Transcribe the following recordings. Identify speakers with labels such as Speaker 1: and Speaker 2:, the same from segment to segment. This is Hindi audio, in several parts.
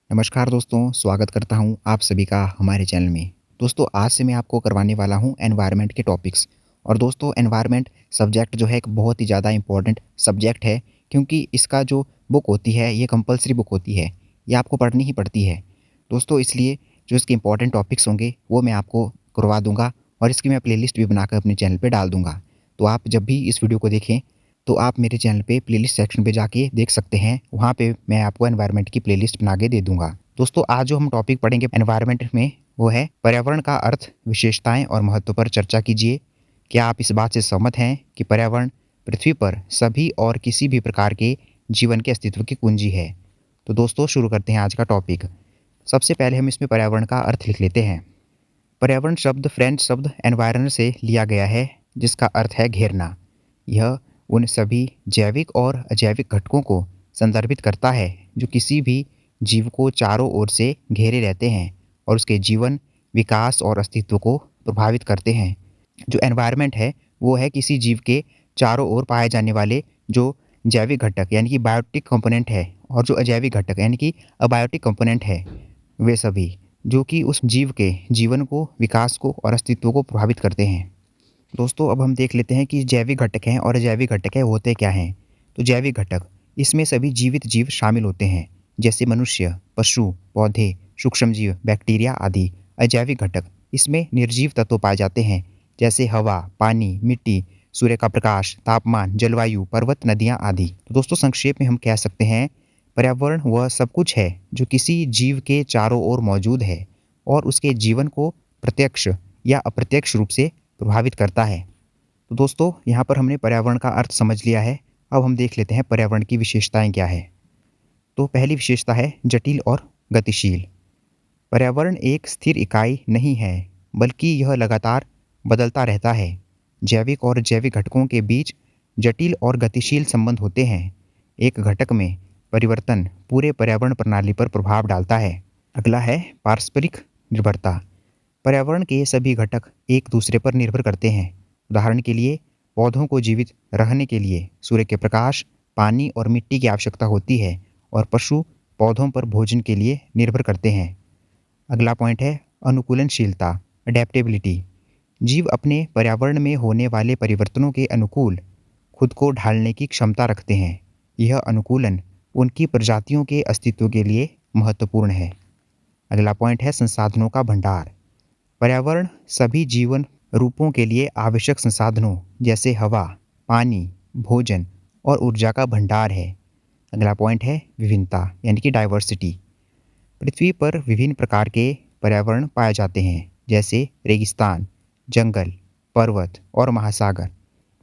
Speaker 1: नमस्कार दोस्तों, स्वागत करता हूँ आप सभी का हमारे चैनल में। दोस्तों आज से मैं आपको करवाने वाला हूँ एनवायरनमेंट के टॉपिक्स। और दोस्तों एनवायरनमेंट सब्जेक्ट जो है एक बहुत ही ज़्यादा इम्पोर्टेंट सब्जेक्ट है, क्योंकि इसका जो बुक होती है ये कंपल्सरी बुक होती है। ये आपको पढ़नी ही पड़ती है। दोस्तों इसलिए जो इसके इम्पोर्टेंट टॉपिक्स होंगे वो मैं आपको करवा दूँगा और इसकी मैं प्लेलिस्ट भी बनाकर अपने चैनल पे डाल दूँगा। तो आप जब भी इस वीडियो को देखें तो आप मेरे चैनल पे प्लेलिस्ट सेक्शन पे जाके देख सकते हैं। वहाँ पे मैं आपको एनवायरनमेंट की प्लेलिस्ट बना के दे दूँगा। दोस्तों आज जो हम टॉपिक पढ़ेंगे एनवायरनमेंट में वो है पर्यावरण का अर्थ, विशेषताएँ और महत्व पर चर्चा कीजिए। क्या आप इस बात से सहमत हैं कि पर्यावरण पृथ्वी पर सभी और किसी भी प्रकार के जीवन के अस्तित्व की कुंजी है? तो दोस्तों शुरू करते हैं आज का टॉपिक। सबसे पहले हम इसमें पर्यावरण का अर्थ लिख लेते हैं। पर्यावरण शब्द फ्रेंच शब्द एनवायरन से लिया गया है, जिसका अर्थ है घेरना। यह उन सभी जैविक और अजैविक घटकों को संदर्भित करता है जो किसी भी जीव को चारों ओर से घेरे रहते हैं और उसके जीवन, विकास और अस्तित्व को प्रभावित करते हैं। जो एनवायरनमेंट है वो है किसी जीव के चारों ओर पाए जाने वाले जो जैविक घटक यानी कि बायोटिक कंपोनेंट है, और जो अजैविक घटक यानी कि अबायोटिक कंपोनेंट है, वे सभी जो कि उस जीव के जीवन को, विकास को और अस्तित्व को प्रभावित करते हैं। दोस्तों अब हम देख लेते हैं कि जैविक घटक हैं और अजैविक घटक है होते क्या हैं। तो जैविक घटक, इसमें सभी जीवित जीव शामिल होते हैं, जैसे मनुष्य, पशु, पौधे, सूक्ष्मजीव, बैक्टीरिया आदि। अजैविक घटक, इसमें निर्जीव तत्व पाए जाते हैं, जैसे हवा, पानी, मिट्टी, सूर्य का प्रकाश, तापमान, जलवायु, पर्वत, नदियाँ आदि। तो दोस्तों संक्षेप में हम कह सकते हैं पर्यावरण वह सब कुछ है जो किसी जीव के चारों ओर मौजूद है और उसके जीवन को प्रत्यक्ष या अप्रत्यक्ष रूप से प्रभावित करता है। तो दोस्तों यहाँ पर हमने पर्यावरण का अर्थ समझ लिया है। अब हम देख लेते हैं पर्यावरण की विशेषताएं क्या है। तो पहली विशेषता है जटिल और गतिशील। पर्यावरण एक स्थिर इकाई नहीं है, बल्कि यह लगातार बदलता रहता है। जैविक और जैविक घटकों के बीच जटिल और गतिशील संबंध होते हैं। एक घटक में परिवर्तन पूरे पर्यावरण प्रणाली पर प्रभाव डालता है। अगला है पारस्परिक निर्भरता। पर्यावरण के सभी घटक एक दूसरे पर निर्भर करते हैं। उदाहरण के लिए पौधों को जीवित रहने के लिए सूर्य के प्रकाश, पानी और मिट्टी की आवश्यकता होती है, और पशु पौधों पर भोजन के लिए निर्भर करते हैं। अगला पॉइंट है अनुकूलनशीलता, अडेप्टेबिलिटी। जीव अपने पर्यावरण में होने वाले परिवर्तनों के अनुकूल खुद को ढालने की क्षमता रखते हैं। यह अनुकूलन उनकी प्रजातियों के अस्तित्व के लिए महत्वपूर्ण है। अगला पॉइंट है संसाधनों का भंडार। पर्यावरण सभी जीवन रूपों के लिए आवश्यक संसाधनों जैसे हवा, पानी, भोजन और ऊर्जा का भंडार है। अगला पॉइंट है विभिन्नता यानी कि डाइवर्सिटी। पृथ्वी पर विभिन्न प्रकार के पर्यावरण पाए जाते हैं, जैसे रेगिस्तान, जंगल, पर्वत और महासागर।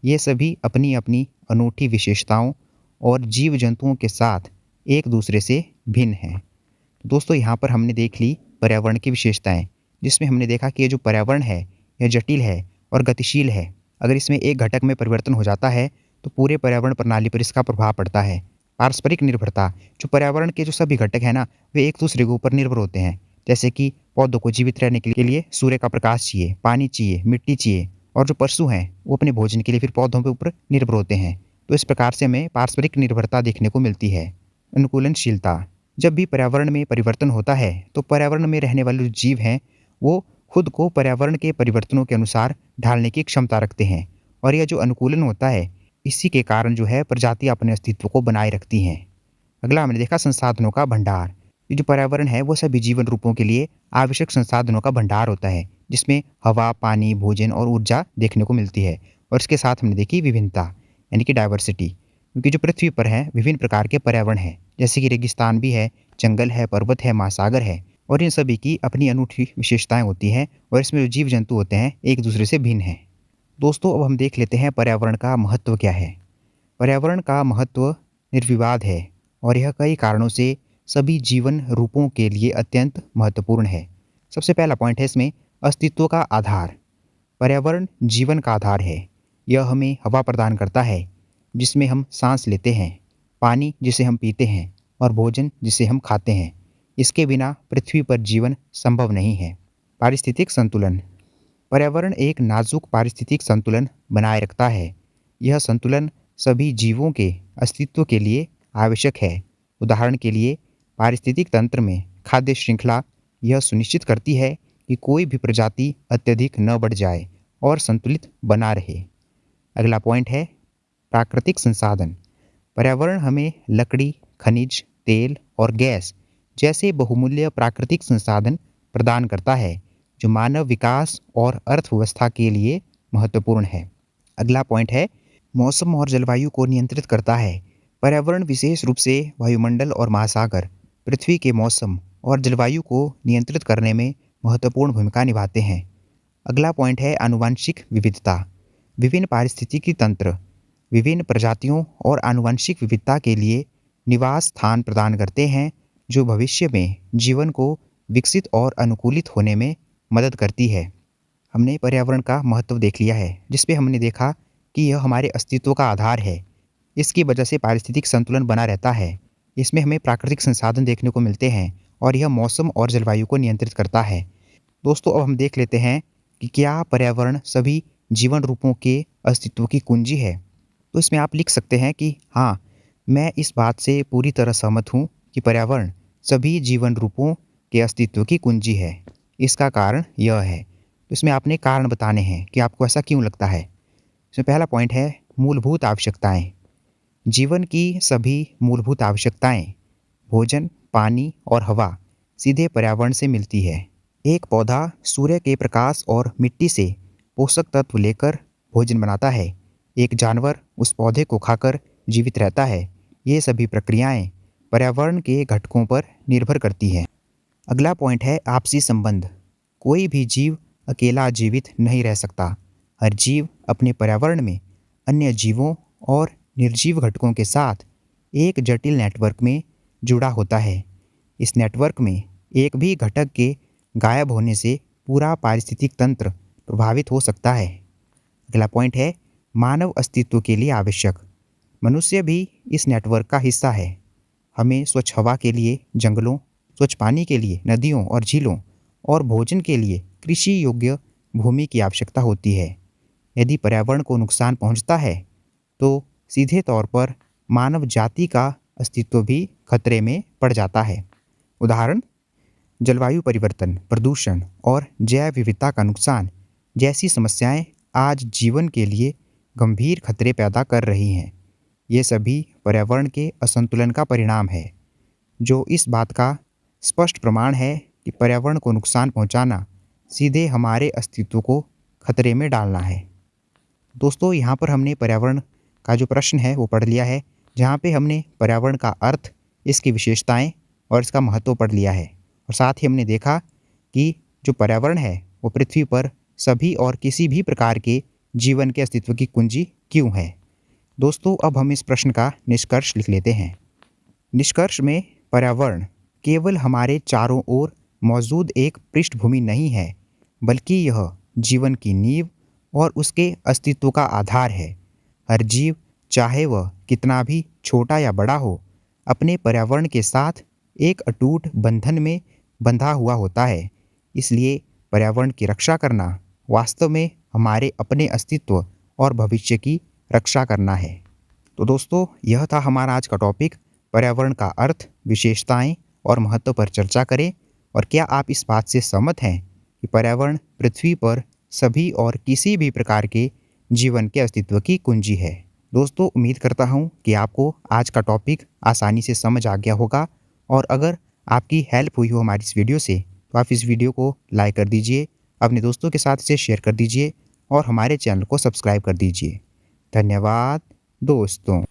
Speaker 1: ये सभी अपनी अपनी अनूठी विशेषताओं और जीव जंतुओं के साथ एक दूसरे से भिन्न हैं। तो दोस्तों यहाँ पर हमने देख ली पर्यावरण की विशेषताएं, जिसमें हमने देखा कि ये जो पर्यावरण है यह जटिल है और गतिशील है। अगर इसमें एक घटक में परिवर्तन हो जाता है तो पूरे पर्यावरण प्रणाली पर इसका प्रभाव पड़ता है। पारस्परिक निर्भरता, जो पर्यावरण के जो सभी घटक हैं ना, वे एक दूसरे के ऊपर निर्भर होते हैं। जैसे कि पौधों को जीवित रहने के लिए सूर्य का प्रकाश चाहिए, पानी चाहिए, मिट्टी चाहिए, और जो पशु हैं वो अपने भोजन के लिए फिर पौधों के ऊपर निर्भर होते हैं। तो इस प्रकार से हमें पारस्परिक निर्भरता देखने को मिलती है। अनुकूलनशीलता, जब भी पर्यावरण में परिवर्तन होता है तो पर्यावरण में रहने वाले जो जीव हैं वो खुद को पर्यावरण के परिवर्तनों के अनुसार ढालने की क्षमता रखते हैं, और यह जो अनुकूलन होता है इसी के कारण जो है प्रजातियां अपने अस्तित्व को बनाए रखती हैं। अगला हमने देखा संसाधनों का भंडार। ये जो पर्यावरण है वो सभी जीवन रूपों के लिए आवश्यक संसाधनों का भंडार होता है, जिसमें हवा, पानी, भोजन और ऊर्जा देखने को मिलती है। और इसके साथ हमने देखी विभिन्नता यानी कि डाइवर्सिटी, क्योंकि जो पृथ्वी पर है विभिन्न प्रकार के पर्यावरण हैं, जैसे कि रेगिस्तान भी है, जंगल है, पर्वत है, महासागर है, और इन सभी की अपनी अनूठी विशेषताएं होती हैं, और इसमें जो जीव जंतु होते हैं एक दूसरे से भिन्न हैं। दोस्तों अब हम देख लेते हैं पर्यावरण का महत्व क्या है। पर्यावरण का महत्व निर्विवाद है, और यह कई कारणों से सभी जीवन रूपों के लिए अत्यंत महत्वपूर्ण है। सबसे पहला पॉइंट है इसमें अस्तित्व का आधार। पर्यावरण जीवन का आधार है। यह हमें हवा प्रदान करता है जिसमें हम सांस लेते हैं, पानी जिसे हम पीते हैं, और भोजन जिसे हम खाते हैं। इसके बिना पृथ्वी पर जीवन संभव नहीं है। पारिस्थितिक संतुलन, पर्यावरण एक नाजुक पारिस्थितिक संतुलन बनाए रखता है। यह संतुलन सभी जीवों के अस्तित्व के लिए आवश्यक है। उदाहरण के लिए पारिस्थितिक तंत्र में खाद्य श्रृंखला यह सुनिश्चित करती है कि कोई भी प्रजाति अत्यधिक न बढ़ जाए और संतुलित बना रहे। अगला पॉइंट है प्राकृतिक संसाधन। पर्यावरण हमें लकड़ी, खनिज, तेल और गैस जैसे बहुमूल्य प्राकृतिक संसाधन प्रदान करता है, जो मानव विकास और अर्थव्यवस्था के लिए महत्वपूर्ण है। अगला पॉइंट है मौसम और जलवायु को नियंत्रित करता है। पर्यावरण विशेष रूप से वायुमंडल और महासागर पृथ्वी के मौसम और जलवायु को नियंत्रित करने में महत्वपूर्ण भूमिका निभाते हैं। अगला पॉइंट है आनुवंशिक विविधता। विभिन्न पारिस्थितिकी तंत्र विभिन्न प्रजातियों और आनुवंशिक विविधता के लिए निवास स्थान प्रदान करते हैं, जो भविष्य में जीवन को विकसित और अनुकूलित होने में मदद करती है। हमने पर्यावरण का महत्व देख लिया है, जिसपे हमने देखा कि यह हमारे अस्तित्व का आधार है। इसकी वजह से पारिस्थितिक संतुलन बना रहता है। इसमें हमें प्राकृतिक संसाधन देखने को मिलते हैं और यह मौसम और जलवायु को नियंत्रित करता है। दोस्तों, अब हम देख लेते हैं कि क्या पर्यावरण सभी जीवन रूपों के अस्तित्व की कुंजी है। तो इसमें आप लिख सकते हैं कि हाँ, मैं इस बात से पूरी तरह सहमत हूँ कि पर्यावरण सभी जीवन रूपों के अस्तित्व की कुंजी है। इसका कारण यह है, तो इसमें आपने कारण बताने हैं कि आपको ऐसा क्यों लगता है। इसमें पहला पॉइंट है मूलभूत आवश्यकताएं। जीवन की सभी मूलभूत आवश्यकताएं भोजन, पानी और हवा सीधे पर्यावरण से मिलती है। एक पौधा सूर्य के प्रकाश और मिट्टी से पोषक तत्व लेकर भोजन बनाता है। एक जानवर उस पौधे को खाकर जीवित रहता है। ये सभी प्रक्रियाएं पर्यावरण के घटकों पर निर्भर करती हैं। अगला पॉइंट है आपसी संबंध। कोई भी जीव अकेला जीवित नहीं रह सकता। हर जीव अपने पर्यावरण में अन्य जीवों और निर्जीव घटकों के साथ एक जटिल नेटवर्क में जुड़ा होता है। इस नेटवर्क में एक भी घटक के गायब होने से पूरा पारिस्थितिक तंत्र प्रभावित हो सकता है। अगला पॉइंट है मानव अस्तित्व के लिए आवश्यक। मनुष्य भी इस नेटवर्क का हिस्सा है। हमें स्वच्छ हवा के लिए जंगलों, स्वच्छ पानी के लिए नदियों और झीलों और भोजन के लिए कृषि योग्य भूमि की आवश्यकता होती है। यदि पर्यावरण को नुकसान पहुंचता है तो सीधे तौर पर मानव जाति का अस्तित्व भी खतरे में पड़ जाता है। उदाहरण जलवायु परिवर्तन, प्रदूषण और जैव विविधता का नुकसान जैसी समस्याएं आज जीवन के लिए गंभीर खतरे पैदा कर रही हैं। ये सभी पर्यावरण के असंतुलन का परिणाम है, जो इस बात का स्पष्ट प्रमाण है कि पर्यावरण को नुकसान पहुंचाना सीधे हमारे अस्तित्व को खतरे में डालना है। दोस्तों, यहाँ पर हमने पर्यावरण का जो प्रश्न है वो पढ़ लिया है, जहाँ पे हमने पर्यावरण का अर्थ, इसकी विशेषताएं और इसका महत्व पढ़ लिया है। और साथ ही हमने देखा कि जो पर्यावरण है वो पृथ्वी पर सभी और किसी भी प्रकार के जीवन के अस्तित्व की कुंजी क्यों है। दोस्तों, अब हम इस प्रश्न का निष्कर्ष लिख लेते हैं। निष्कर्ष में पर्यावरण केवल हमारे चारों ओर मौजूद एक पृष्ठभूमि नहीं है, बल्कि यह जीवन की नींव और उसके अस्तित्व का आधार है। हर जीव, चाहे वह कितना भी छोटा या बड़ा हो, अपने पर्यावरण के साथ एक अटूट बंधन में बंधा हुआ होता है। इसलिए पर्यावरण की रक्षा करना वास्तव में हमारे अपने अस्तित्व और भविष्य की रक्षा करना है। तो दोस्तों, यह था हमारा आज का टॉपिक, पर्यावरण का अर्थ, विशेषताएं और महत्व पर चर्चा करें। और क्या आप इस बात से सहमत हैं कि पर्यावरण पृथ्वी पर सभी और किसी भी प्रकार के जीवन के अस्तित्व की कुंजी है। दोस्तों, उम्मीद करता हूँ कि आपको आज का टॉपिक आसानी से समझ आ गया होगा। और अगर आपकी हेल्प हुई हो हमारी इस वीडियो से, तो आप इस वीडियो को लाइक कर दीजिए, अपने दोस्तों के साथ इसे शेयर कर दीजिए और हमारे चैनल को सब्सक्राइब कर दीजिए। धन्यवाद दोस्तों।